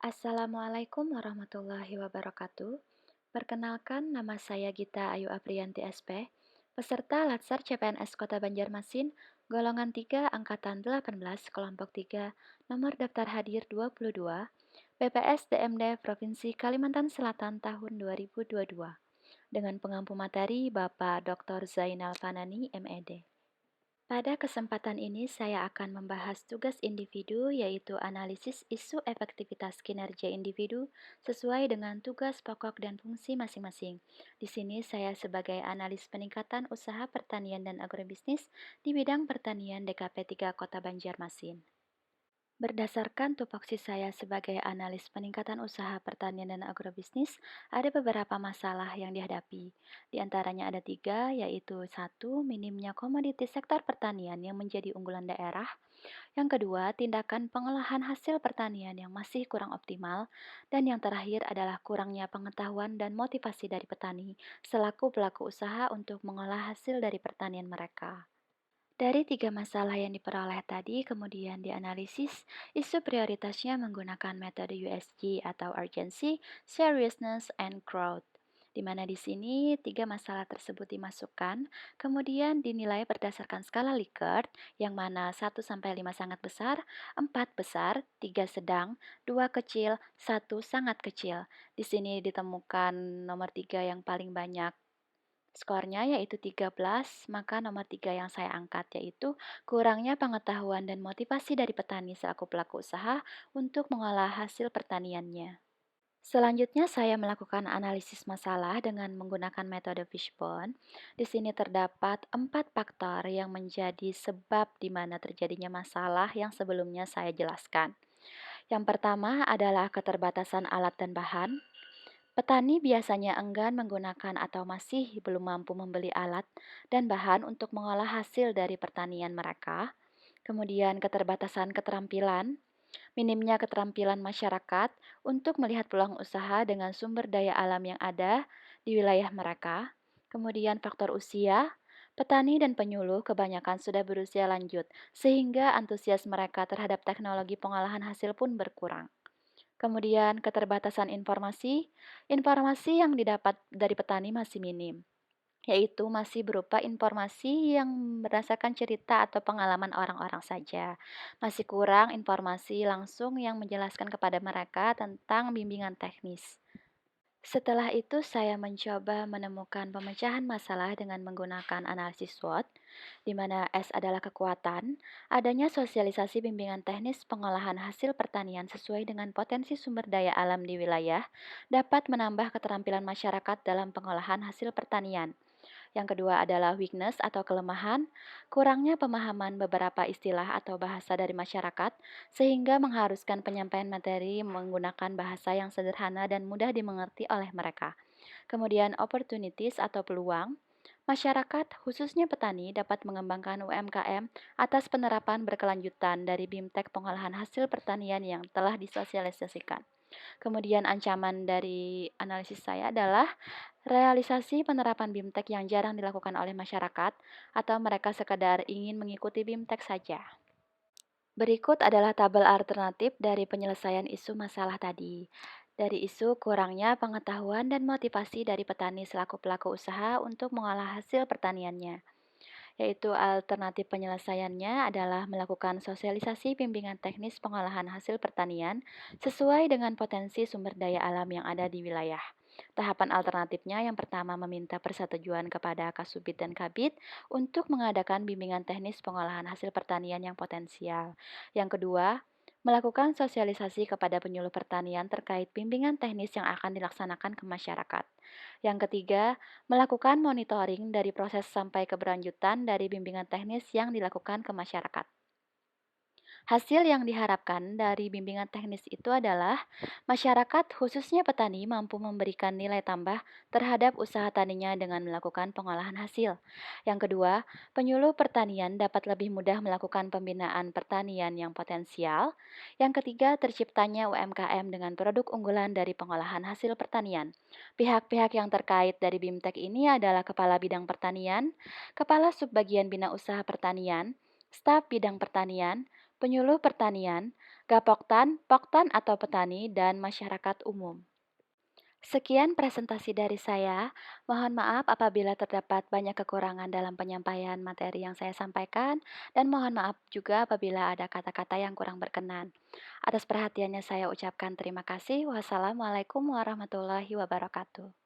Assalamualaikum warahmatullahi wabarakatuh. Perkenalkan, nama saya Gita Ayu Aprianti SP, peserta Latsar CPNS Kota Banjarmasin, golongan 3 angkatan 18 kelompok 3, nomor daftar hadir 22, PPS DMD Provinsi Kalimantan Selatan tahun 2022, dengan pengampu materi Bapak Dr. Zainal Fanani, MED. Pada kesempatan ini saya akan membahas tugas individu, yaitu analisis isu efektivitas kinerja individu sesuai dengan tugas pokok dan fungsi masing-masing. Di sini saya sebagai analis peningkatan usaha pertanian dan agrobisnis di bidang pertanian DKP 3 Kota Banjarmasin. Berdasarkan tupoksi saya sebagai analis peningkatan usaha pertanian dan agrobisnis, ada beberapa masalah yang dihadapi. Di antaranya ada tiga, yaitu satu, minimnya komoditi sektor pertanian yang menjadi unggulan daerah. Yang kedua, tindakan pengolahan hasil pertanian yang masih kurang optimal. Dan yang terakhir adalah kurangnya pengetahuan dan motivasi dari petani selaku pelaku usaha untuk mengolah hasil dari pertanian mereka. Dari tiga masalah yang diperoleh tadi, kemudian dianalisis isu prioritasnya menggunakan metode USG atau Urgency, Seriousness, and Growth. Di mana di sini tiga masalah tersebut dimasukkan, kemudian dinilai berdasarkan skala Likert, yang mana 1 sampai 5 sangat besar, 4 besar, 3 sedang, 2 kecil, 1 sangat kecil. Di sini ditemukan nomor 3 yang paling banyak skornya yaitu 13, maka nomor 3 yang saya angkat yaitu kurangnya pengetahuan dan motivasi dari petani selaku pelaku usaha untuk mengolah hasil pertaniannya. Selanjutnya saya melakukan analisis masalah dengan menggunakan metode Fishbone. Di sini terdapat 4 faktor yang menjadi sebab di mana terjadinya masalah yang sebelumnya saya jelaskan. Yang pertama adalah keterbatasan alat dan bahan. Petani biasanya enggan menggunakan atau masih belum mampu membeli alat dan bahan untuk mengolah hasil dari pertanian mereka. Kemudian keterbatasan keterampilan, minimnya keterampilan masyarakat untuk melihat peluang usaha dengan sumber daya alam yang ada di wilayah mereka. Kemudian faktor usia, petani dan penyuluh kebanyakan sudah berusia lanjut, sehingga antusias mereka terhadap teknologi pengolahan hasil pun berkurang. Kemudian keterbatasan informasi, informasi yang didapat dari petani masih minim, yaitu masih berupa informasi yang berdasarkan cerita atau pengalaman orang-orang saja. Masih kurang informasi langsung yang menjelaskan kepada mereka tentang bimbingan teknis. Setelah itu, saya mencoba menemukan pemecahan masalah dengan menggunakan analisis SWOT, di mana S adalah kekuatan, adanya sosialisasi bimbingan teknis pengolahan hasil pertanian sesuai dengan potensi sumber daya alam di wilayah, dapat menambah keterampilan masyarakat dalam pengolahan hasil pertanian. Yang kedua adalah weakness atau kelemahan, kurangnya pemahaman beberapa istilah atau bahasa dari masyarakat, sehingga mengharuskan penyampaian materi menggunakan bahasa yang sederhana dan mudah dimengerti oleh mereka. Kemudian opportunities atau peluang, masyarakat, khususnya petani, dapat mengembangkan UMKM atas penerapan berkelanjutan dari BIMTEK pengolahan hasil pertanian yang telah disosialisasikan. Kemudian ancaman dari analisis saya adalah realisasi penerapan BIMTEK yang jarang dilakukan oleh masyarakat atau mereka sekadar ingin mengikuti BIMTEK saja. Berikut adalah tabel alternatif dari penyelesaian isu masalah tadi. Dari isu kurangnya pengetahuan dan motivasi dari petani selaku pelaku usaha untuk mengolah hasil pertaniannya, yaitu alternatif penyelesaiannya adalah melakukan sosialisasi bimbingan teknis pengolahan hasil pertanian sesuai dengan potensi sumber daya alam yang ada di wilayah. Tahapan alternatifnya yang pertama meminta persetujuan kepada Kasubit dan Kabit untuk mengadakan bimbingan teknis pengolahan hasil pertanian yang potensial. Yang kedua, melakukan sosialisasi kepada penyuluh pertanian terkait bimbingan teknis yang akan dilaksanakan ke masyarakat. Yang ketiga, melakukan monitoring dari proses sampai keberlanjutan dari bimbingan teknis yang dilakukan ke masyarakat. Hasil yang diharapkan dari bimbingan teknis itu adalah masyarakat, khususnya petani, mampu memberikan nilai tambah terhadap usaha taninya dengan melakukan pengolahan hasil. Yang kedua, penyuluh pertanian dapat lebih mudah melakukan pembinaan pertanian yang potensial. Yang ketiga, terciptanya UMKM dengan produk unggulan dari pengolahan hasil pertanian. Pihak-pihak yang terkait dari BIMTEK ini adalah Kepala Bidang Pertanian, Kepala Subbagian Bina Usaha Pertanian, Staf Bidang Pertanian, penyuluh pertanian, Gapoktan, Poktan atau petani, dan masyarakat umum. Sekian presentasi dari saya. Mohon maaf apabila terdapat banyak kekurangan dalam penyampaian materi yang saya sampaikan, dan mohon maaf juga apabila ada kata-kata yang kurang berkenan. Atas perhatiannya saya ucapkan terima kasih. Wassalamualaikum warahmatullahi wabarakatuh.